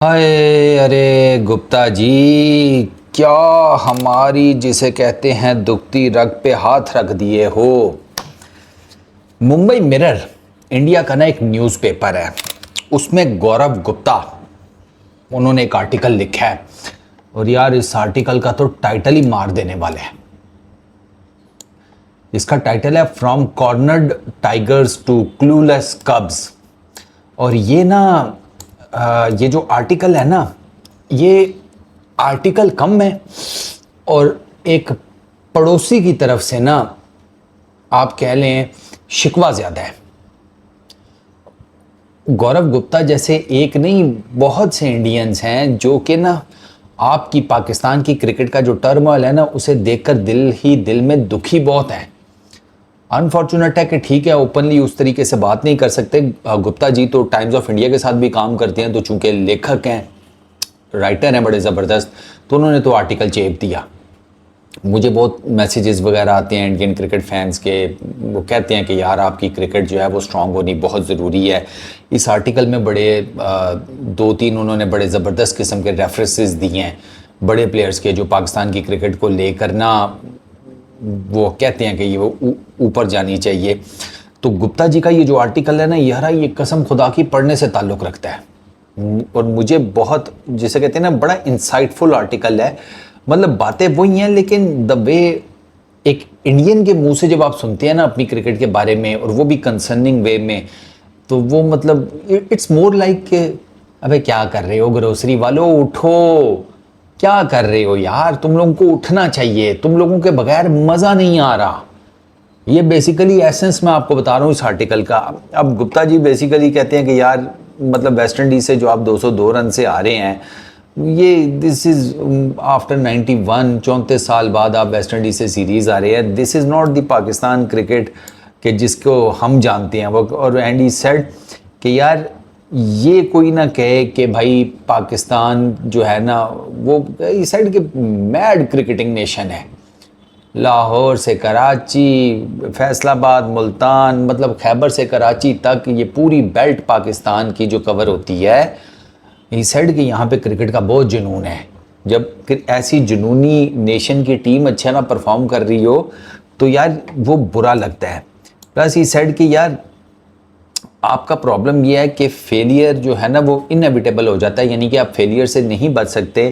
हाय अरे गुप्ता जी, क्या हमारी जिसे कहते हैं दुखती रग पे हाथ रख दिए हो। मुंबई मिरर इंडिया का ना एक न्यूज़पेपर है, उसमें गौरव गुप्ता उन्होंने एक आर्टिकल लिखा है। और यार इस आर्टिकल का तो टाइटल ही मार देने वाले हैं। इसका टाइटल है from cornered tigers to clueless cubs. और ये ना ये जो आर्टिकल है ना, ये आर्टिकल कम है और एक पड़ोसी की तरफ से ना आप कह लें शिकवा ज़्यादा है। गौरव गुप्ता जैसे एक नहीं, बहुत से इंडियंस हैं जो कि ना आपकी पाकिस्तान की क्रिकेट का जो टर्मोइल है ना, उसे देखकर दिल में दुखी बहुत है। अनफॉर्चुनेट है कि ठीक है, ओपनली उस तरीके से बात नहीं कर सकते। गुप्ता जी तो टाइम्स ऑफ इंडिया के साथ भी काम करते हैं, तो चूंकि लेखक हैं, राइटर हैं बड़े ज़बरदस्त, तो उन्होंने तो आर्टिकल चेप दिया। मुझे बहुत मैसेजेस वगैरह आते हैं इंडियन क्रिकेट फैंस के, वो कहते हैं कि यार आपकी क्रिकेट जो है वो स्ट्रांग होनी बहुत ज़रूरी है। इस आर्टिकल में बड़े दो तीन उन्होंने बड़े ज़बरदस्त किस्म के रेफरेंसेस दिए हैं बड़े प्लेयर्स के, जो पाकिस्तान की क्रिकेट को लेकर ना वो कहते हैं कि ये वो ऊपर जानी चाहिए। तो गुप्ता जी का ये जो आर्टिकल है ना यार, ये कसम खुदा की पढ़ने से ताल्लुक़ रखता है और मुझे बहुत, जिसे कहते हैं ना, बड़ा इंसाइटफुल आर्टिकल है। मतलब बातें वही हैं, लेकिन द वे एक इंडियन के मुंह से जब आप सुनते हैं ना अपनी क्रिकेट के बारे में, और वो भी कंसर्निंग वे में, तो वो मतलब इट्स मोर लाइक अबे क्या कर रहे हो ग्रोसरी वालों, उठो, क्या कर रहे हो यार, तुम लोगों को उठना चाहिए, तुम लोगों के बगैर मज़ा नहीं आ रहा। ये बेसिकली एसेंस मैं आपको बता रहा हूँ इस आर्टिकल का। अब गुप्ता जी बेसिकली कहते हैं कि यार मतलब वेस्ट इंडीज़ से जो आप 202 रन से आ रहे हैं, ये दिस इज़ आफ्टर 91, 34 साल बाद आप वेस्ट इंडीज़ से सीरीज़ आ रहे हैं। This is not the Pakistan cricket के जिसको हम जानते हैं वो। और एंड ही सेड कि यार ये कोई ना कहे कि भाई पाकिस्तान जो है ना, वो इस साइड के मैड क्रिकेटिंग नेशन है। लाहौर से कराची, फैसलाबाद, मुल्तान, मतलब खैबर से कराची तक ये पूरी बेल्ट पाकिस्तान की जो कवर होती है, ही सेड कि यहाँ पे क्रिकेट का बहुत जुनून है। जब ऐसी जुनूनी नेशन की टीम अच्छा ना परफॉर्म कर रही हो तो यार वो बुरा लगता है। प्लस ही सेड कि यार आपका प्रॉब्लम ये है कि फेलियर जो है ना वो इनएविटेबल हो जाता है, यानी कि आप फेलियर से नहीं बच सकते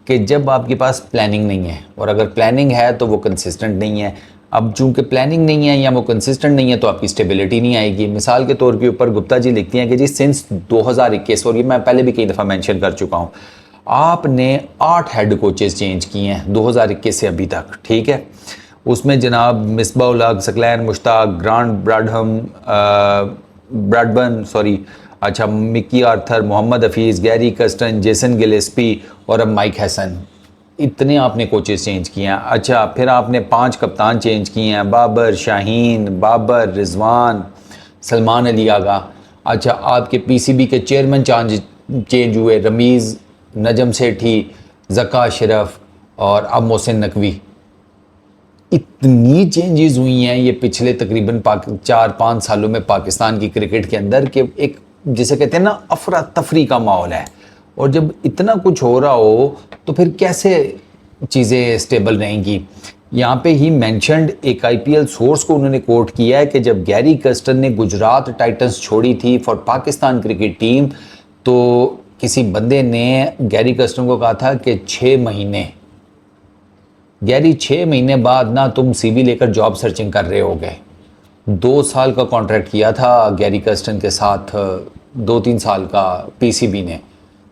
कि जब आपके पास प्लानिंग नहीं है, और अगर प्लानिंग है तो वो कंसिस्टेंट नहीं है। अब चूंकि प्लानिंग नहीं है या वो कंसिस्टेंट नहीं है तो आपकी स्टेबिलिटी नहीं आएगी। मिसाल के तौर के ऊपर गुप्ता जी लिखती हैं कि जी सिंस 2021, और ये मैं पहले भी कई दफ़ा मेंशन कर चुका हूँ, आपने 8 हेड कोचेस चेंज किए हैं 2021 से अभी तक, ठीक है। उसमें जनाब मिसबा उल हक, सकलैन मुश्ताक, ग्रांट ब्रैडबर्न, अच्छा, Mickey Arthur, Mohammad Hafeez, Gary Kirsten, Jason Gillespie और अब माइक हैसन, इतने आपने कोचेस चेंज किए हैं। अच्छा, फिर आपने 5 कप्तान चेंज किए हैं, बाबर शाहीन, बाबर रिजवान, सलमान अली आगा। अच्छा, आपके पीसीबी के चेयरमैन चेंज हुए, रमीज़, नजम सेठी, जका अशरफ और अब मोहसिन नकवी। इतनी चेंजेस हुई हैं ये पिछले तकरीबन 4-5 सालों में पाकिस्तान की क्रिकेट के अंदर, कि एक जिसे कहते हैं ना अफरा तफरी का माहौल है। और जब इतना कुछ हो रहा हो तो फिर कैसे चीज़ें स्टेबल रहेंगी। यहाँ पे ही मेंशन्ड एक आईपीएल सोर्स को उन्होंने कोट किया है कि जब गैरी कस्टन ने गुजरात टाइटंस छोड़ी थी फॉर पाकिस्तान क्रिकेट टीम, तो किसी बंदे ने गैरी कस्टन को कहा था कि 6 महीने, गैरी 6 महीने बाद ना तुम सीवी लेकर जॉब सर्चिंग कर रहे होगे। 2 साल का कॉन्ट्रैक्ट किया था गैरी कस्टन के साथ, 2-3 साल का पीसीबी ने,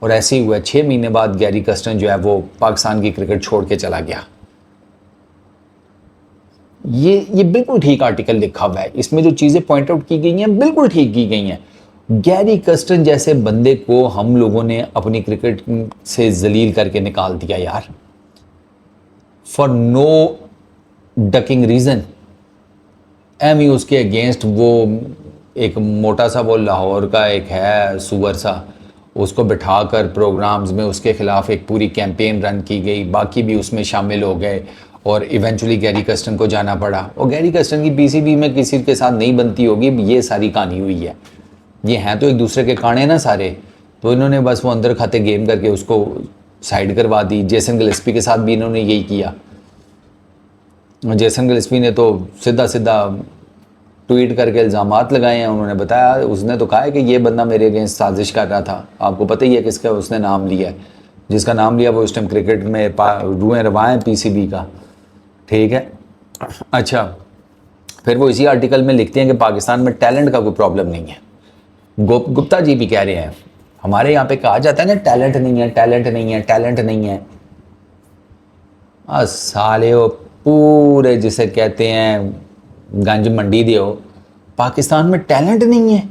और ऐसे ही हुआ 6 महीने बाद गैरी कस्टन जो है वो पाकिस्तान की क्रिकेट छोड़ के चला गया। ये बिल्कुल ठीक आर्टिकल लिखा हुआ है, इसमें जो चीज़ें पॉइंट आउट की गई हैं बिल्कुल ठीक की गई हैं। गैरी कस्टन जैसे बंदे को हम लोगों ने अपनी क्रिकेट से जलील करके निकाल दिया यार, फॉर नो डकिंग रीज़न। एम ही उसके अगेंस्ट वो एक मोटा सा, वो लाहौर का एक है सुअर सा, उसको बिठाकर प्रोग्राम्स में उसके ख़िलाफ़ एक पूरी कैंपेन रन की गई, बाकी भी उसमें शामिल हो गए और इवेंचुअली गैरी कस्टन को जाना पड़ा। और गैरी कस्टन की पीसीबी में किसी के साथ नहीं बनती होगी, ये सारी कहानी हुई है। ये हैं तो एक दूसरे के काने ना सारे, तो इन्होंने बस वो अंदर खाते गेम करके उसको साइड करवा दी। जेसन गिलेस्पी के साथ भी इन्होंने यही किया। जेसन गिलेस्पी ने तो सीधा सीधा ट्वीट करके इल्ज़ामात लगाए हैं। उन्होंने बताया, उसने तो कहा है कि ये बंदा मेरे अगेंस्ट साजिश कर रहा था। आपको पता ही है किसका उसने नाम लिया है, जिसका नाम लिया वो इस टाइम क्रिकेट में रुएं रवां है पीसीबी का, ठीक है। अच्छा, फिर वो इसी आर्टिकल में लिखते हैं कि पाकिस्तान में टैलेंट का कोई प्रॉब्लम नहीं है। गुप्ता जी भी कह रहे हैं, हमारे यहाँ पे कहा जाता है ना टैलेंट नहीं है, टैलेंट नहीं है, टैलेंट नहीं है। साले वो पूरे जिसे कहते हैं गंज मंडी दे हो, पाकिस्तान में टैलेंट नहीं है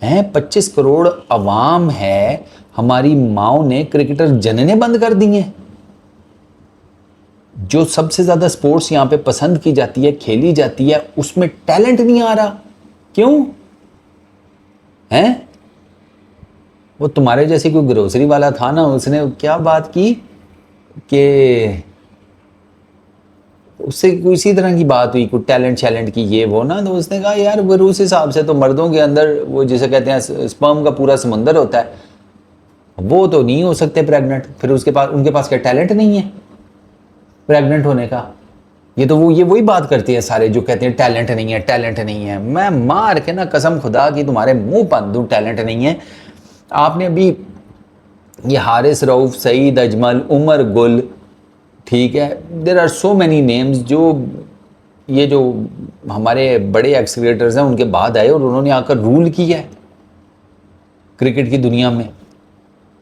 हैं। 25 करोड़ अवाम है, हमारी माओ ने क्रिकेटर जनने बंद कर दी हैं। जो सबसे ज़्यादा स्पोर्ट्स यहाँ पे पसंद की जाती है, खेली जाती है, उसमें टैलेंट नहीं आ रहा। क्यों हैं? वो तुम्हारे जैसे कोई ग्रोसरी वाला था ना, उसने क्या बात की कि उससे कोई इसी तरह की बात हुई, कोई टैलेंट शैलेंट की ये वो ना, तो उसने कहा यार वो उस हिसाब से तो मर्दों के अंदर वो जिसे कहते हैं स्पर्म का पूरा समंदर होता है, वो तो नहीं हो सकते प्रेग्नेंट। फिर उसके पास उनके पास क्या टैलेंट नहीं है प्रेग्नेंट होने का? ये तो वो ये वही बात करती है सारे जो कहते हैं टैलेंट नहीं है, टैलेंट नहीं है। मैं मार के ना कसम खुदा की तुम्हारे मुंह पर दूं टैलेंट नहीं है। आपने अभी ये हारिस रऊफ, सईद अजमल, उमर गुल, ठीक है, there are so many names जो ये जो हमारे बड़े एक्स क्रिकेटर्स हैं उनके बाद आए और उन्होंने आकर रूल किया है क्रिकेट की दुनिया में।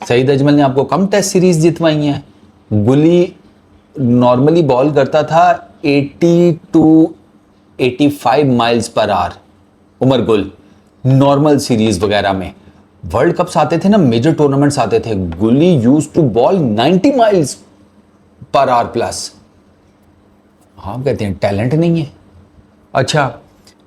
सईद अजमल ने आपको कम टेस्ट सीरीज जितवाई हैं। गुली नॉर्मली बॉल करता था 80 to 85 miles per hour. Umar Gul normal series वगैरह में, वर्ल्ड कप्स आते थे ना, मेजर टूर्नामेंट्स आते थे, गुली use to ball 90 miles per hour plus. आप कहते हैं टैलेंट नहीं है। अच्छा,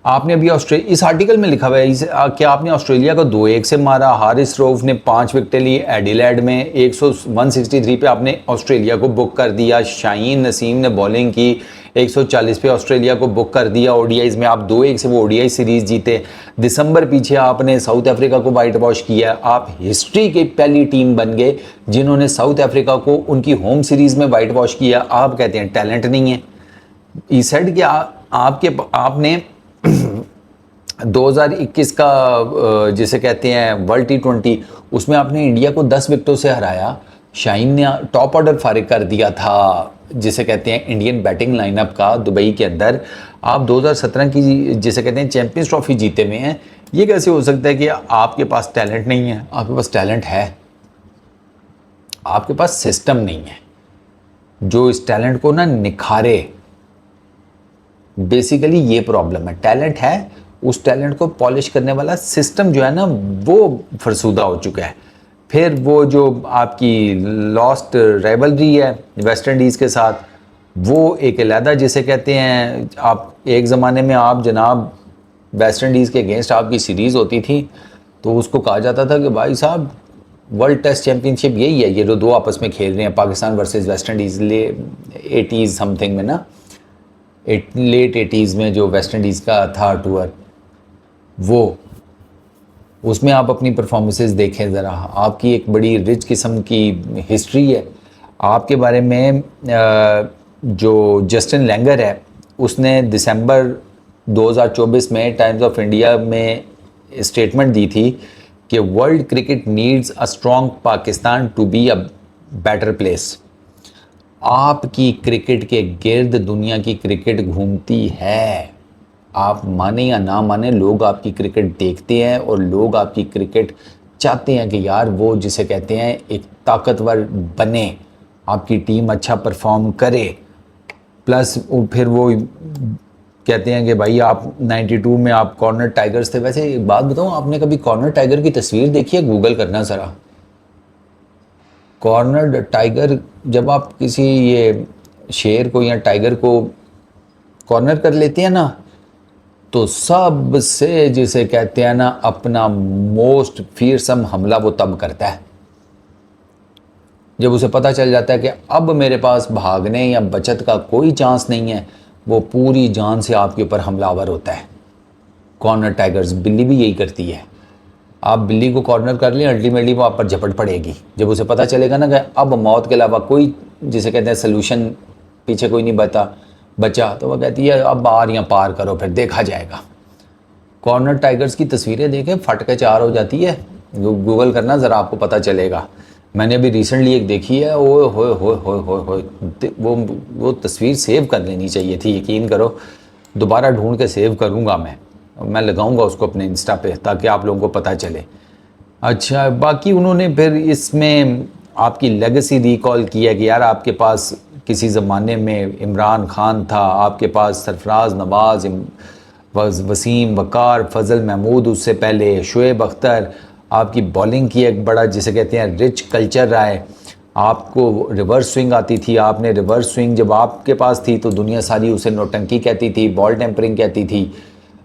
आपने अभी इस आर्टिकल में लिखा हुआ है कि आपने ऑस्ट्रेलिया को 2-1 से मारा। हारिस रऊफ ने 5 विकेटें ली एडिलेड में। 163 पे आपने ऑस्ट्रेलिया को बुक कर दिया। शाहीन नसीम ने बॉलिंग की, 140 पे ऑस्ट्रेलिया को बुक कर दिया। ओडीआईज में आप 2-1 से वो ओडीआई सीरीज जीते। दिसंबर पीछे आपने साउथ अफ्रीका को वाइट वॉश किया। आप हिस्ट्री की पहली टीम बन गए जिन्होंने साउथ अफ्रीका को उनकी होम सीरीज में वाइट वॉश किया। आप कहते हैं टैलेंट नहीं है। ई सेड कि आपने 2021 का जिसे कहते हैं वर्ल्ड T20, उसमें आपने इंडिया को 10 विकेटों से हराया। शाहीन ने टॉप ऑर्डर फारिग कर दिया था जिसे कहते हैं इंडियन बैटिंग लाइनअप का दुबई के अंदर। आप 2017 की जिसे कहते हैं चैंपियंस ट्रॉफी जीते हुए हैं। ये कैसे हो सकता है कि आपके पास टैलेंट नहीं है? आपके पास टैलेंट है, आपके पास सिस्टम नहीं है जो इस टैलेंट को ना निखारे। बेसिकली ये प्रॉब्लम है। टैलेंट है, उस टैलेंट को पॉलिश करने वाला सिस्टम जो है ना वो फरसूदा हो चुका है। फिर वो जो आपकी लॉस्ट राइवलरी है वेस्ट इंडीज़ के साथ, वो एक अलहदा जिसे कहते हैं, आप एक ज़माने में आप जनाब वेस्ट इंडीज़ के अगेंस्ट आपकी सीरीज़ होती थी तो उसको कहा जाता था कि भाई साहब वर्ल्ड टेस्ट चैम्पियनशिप यही है, ये जो दो आपस में खेल रहे हैं Pakistan versus West Indies. 80s something में ना, लेट 80s में जो वेस्ट इंडीज़ का था टूर, वो उसमें आप अपनी परफॉर्मेंसेस देखें ज़रा। आपकी एक बड़ी रिच किस्म की हिस्ट्री है। आपके बारे में जो जस्टिन लैंगर है उसने दिसंबर 2024 में टाइम्स ऑफ इंडिया में स्टेटमेंट दी थी कि world cricket needs a strong Pakistan to be a better place. आपकी क्रिकेट के गिर्द दुनिया की क्रिकेट घूमती है। आप माने या ना माने, लोग आपकी क्रिकेट देखते हैं और लोग आपकी क्रिकेट चाहते हैं कि यार वो जिसे कहते हैं एक ताकतवर बने, आपकी टीम अच्छा परफॉर्म करे। प्लस फिर वो कहते हैं कि भाई आप 92 में आप कॉर्नर टाइगर्स थे। वैसे एक बात बताऊँ, आपने कभी कॉर्नर टाइगर की तस्वीर देखी है? गूगल करना ज़रा। कॉर्नर टाइगर, जब आप किसी ये शेर को या टाइगर को कॉर्नर कर लेते हैं ना, तो सबसे जिसे कहते हैं ना अपना मोस्ट फियरसम हमला वो तब करता है जब उसे पता चल जाता है कि अब मेरे पास भागने या बचत का कोई चांस नहीं है। वो पूरी जान से आपके ऊपर हमलावर होता है। कॉर्नर टाइगर्स, बिल्ली भी यही करती है। आप बिल्ली को कॉर्नर कर लें, अल्टीमेटली वो आप पर झपट पड़ेगी। जब उसे पता चलेगा ना कि अब मौत के अलावा कोई, जिसे कहते हैं सोल्यूशन, पीछे कोई नहीं बचा, तो वह कहती है अब बाहर या पार करो, फिर देखा जाएगा। कॉर्नर टाइगर्स की तस्वीरें देखें, फट के चार हो जाती है। गूगल करना ज़रा, आपको पता चलेगा। मैंने अभी रिसेंटली एक देखी है, ओए होए होए होए होए होए, वो तस्वीर सेव कर लेनी चाहिए थी, यकीन करो। दोबारा ढूंढ के सेव करूँगा मैं लगाऊंगा उसको अपने इंस्टा पे, ताकि आप लोगों को पता चले। अच्छा, बाकी उन्होंने फिर इसमें आपकी लेगेसी रिकॉल किया कि यार आपके पास किसी ज़माने में इमरान खान था, आपके पास सरफराज नवाज़, वसीम वकार, फजल महमूद, उससे पहले शुएब अख्तर। आपकी बॉलिंग की एक बड़ा, जिसे कहते हैं, रिच कल्चर रहा है। आपको रिवर्स स्विंग आती थी, आपने रिवर्स स्विंग जब आपके पास थी तो दुनिया सारी उसे नौटंकी कहती थी, बॉल टेम्परिंग कहती थी,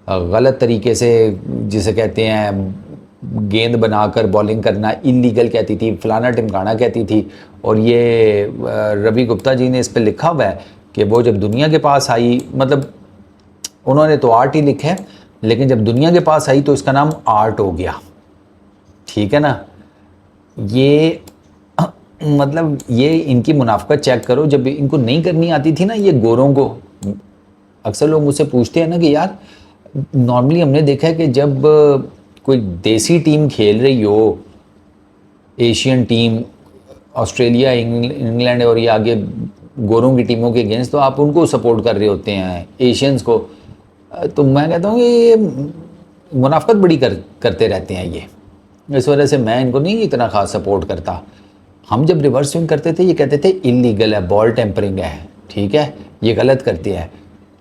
गलत तरीके से जिसे कहते हैं गेंद बनाकर बॉलिंग करना इलीगल कहती थी, फलाना टिमकाना कहती थी। और ये रवि गुप्ता जी ने इस पर लिखा हुआ है कि वो जब दुनिया के पास आई, मतलब उन्होंने तो आर्ट ही लिखा है, लेकिन जब दुनिया के पास आई तो इसका नाम आर्ट हो गया। ठीक है ना। ये मतलब ये इनकी मुनाफकत चेक करो। जब इनको नहीं करनी आती थी ना ये गोरों को, अक्सर लोग मुझसे पूछते हैं ना कि यार नॉर्मली हमने देखा है कि जब कोई देसी टीम खेल रही हो, एशियन टीम, ऑस्ट्रेलिया, इंग्लैंड और ये आगे गोरों की टीमों के अगेंस्ट, तो आप उनको सपोर्ट कर रहे होते हैं, एशियंस को। तो मैं कहता हूँ ये मुनाफकत बड़ी करते रहते हैं ये, इस वजह से मैं इनको नहीं इतना खास सपोर्ट करता। हम जब रिवर्स स्विंग करते थे ये कहते थे इलीगल है, बॉल टेम्परिंग है, ठीक है, ये गलत करते हैं।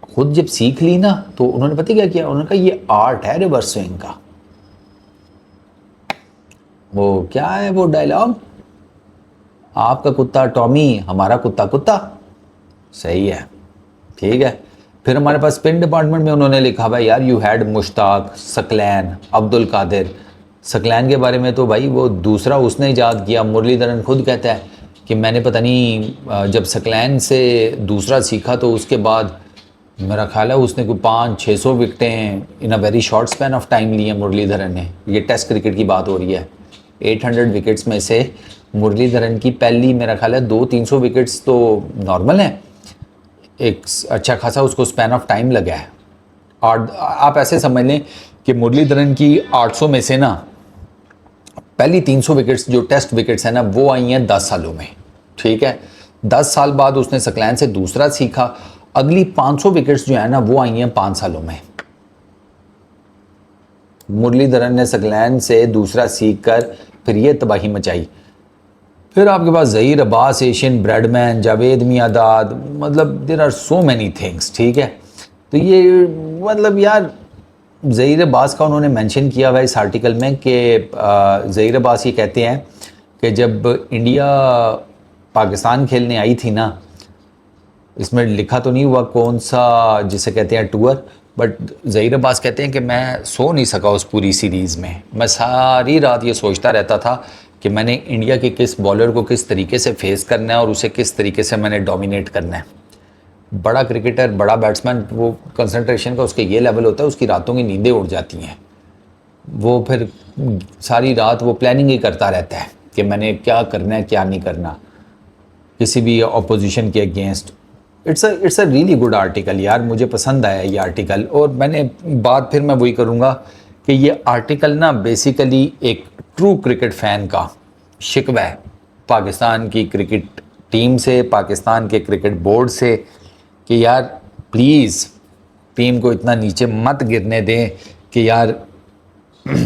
खुद जब सीख ली ना तो उन्होंने पता क्या किया, उन्होंने कहा ये आर्ट है रिवर्स स्विंग का। वो क्या है वो डायलॉग, आपका कुत्ता टॉमी, हमारा कुत्ता कुत्ता। सही है, ठीक है। फिर हमारे पास स्पिन डिपार्टमेंट में उन्होंने लिखा हुआ यार यू हैड मुश्ताक, सकलैन, अब्दुल कादिर। सकलैन के बारे में तो भाई वो दूसरा उसने ईजाद किया। मुरलीधरन खुद कहता है कि मैंने पता नहीं जब सकलैन से दूसरा सीखा तो उसके बाद मेरा ख्याल है उसने कोई 500-600 विकटें in a very short span of time ली हैं मुरलीधरन ने। ये टेस्ट क्रिकेट की बात हो रही है। 800 विकेट्स में से मुरलीधरन की पहली मेरा ख्याल है 200-300 विकेट्स तो नॉर्मल हैं, एक अच्छा खासा उसको स्पैन ऑफ टाइम लगा है। और आप ऐसे समझ लें कि मुरलीधरन की 800 में से ना पहली 300 विकेट्स जो टेस्ट विकेट्स हैं ना वो आई हैं 10 सालों में, ठीक है। 10 साल बाद उसने सकलैन से दूसरा सीखा, अगली 500 विकेट्स जो है ना वो आई हैं 5 सालों में। मुरलीधरन ने सकलैन से दूसरा सीख कर फिर ये तबाही मचाई। फिर आपके पास ज़हीर अब्बास, एशियन ब्रेडमैन, जावेद मियादाद, मतलब there are so many things, ठीक है। तो ये मतलब यार ज़हीर अब्बास का उन्होंने मेंशन किया हुआ है इस आर्टिकल में कि ज़हीर अब्बास ये कहते हैं कि जब इंडिया पाकिस्तान खेलने आई थी ना, इसमें लिखा तो नहीं हुआ कौन सा जिसे कहते हैं टूर, बट ज़हीर अब्बास कहते हैं कि मैं सो नहीं सका उस पूरी सीरीज़ में। मैं सारी रात ये सोचता रहता था कि मैंने इंडिया के किस बॉलर को किस तरीके से फेस करना है और उसे किस तरीके से मैंने डोमिनेट करना है। बड़ा क्रिकेटर, बड़ा बैट्समैन, वो कंसंट्रेशन का उसके ये लेवल होता है, उसकी रातों की नींदें उड़ जाती हैं। वो फिर सारी रात वो प्लानिंग ही करता रहता है कि मैंने क्या करना है क्या नहीं करना किसी भी ऑपोजिशन के against. It's a really good article यार, मुझे पसंद आया ये आर्टिकल। और मैंने बात फिर मैं वही करूँगा कि ये आर्टिकल ना बेसिकली एक ट्रू क्रिकेट फ़ैन का शिकवा है पाकिस्तान की क्रिकेट टीम से, पाकिस्तान के क्रिकेट बोर्ड से, कि यार प्लीज़ टीम को इतना नीचे मत गिरने दें कि यार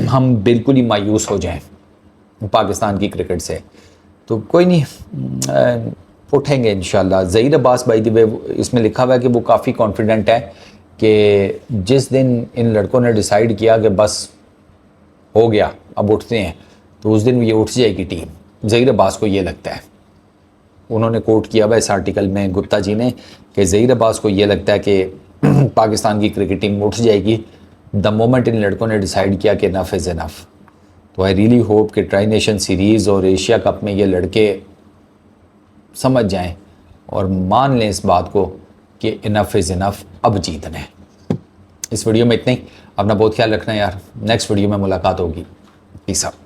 हम बिल्कुल ही मायूस हो जाएं पाकिस्तान की क्रिकेट से। तो कोई नहीं, उठेंगे इंशाल्लाह। Zaheer Abbas by the way इसमें लिखा हुआ है कि वो काफ़ी कॉन्फिडेंट है कि जिस दिन इन लड़कों ने डिसाइड किया कि बस हो गया अब उठते हैं, तो उस दिन ये उठ जाएगी टीम। ज़हीर अब्बास को ये लगता है, उन्होंने कोट किया हुआ इस आर्टिकल में गुप्ता जी ने, कि ज़हीर अब्बास को ये लगता है कि पाकिस्तान की क्रिकेट टीम उठ जाएगी द मोमेंट इन लड़कों ने डिसाइड किया कि इनफ इज़ इनफ। तो आई रियली होप कि ट्राई नेशन सीरीज़ और एशिया कप में ये लड़के समझ जाएं और मान लें इस बात को कि इनफ इज़ इनफ, अब जीतना है। इस वीडियो में इतना ही। अपना बहुत ख्याल रखना यार, नेक्स्ट वीडियो में मुलाकात होगी। Peace out.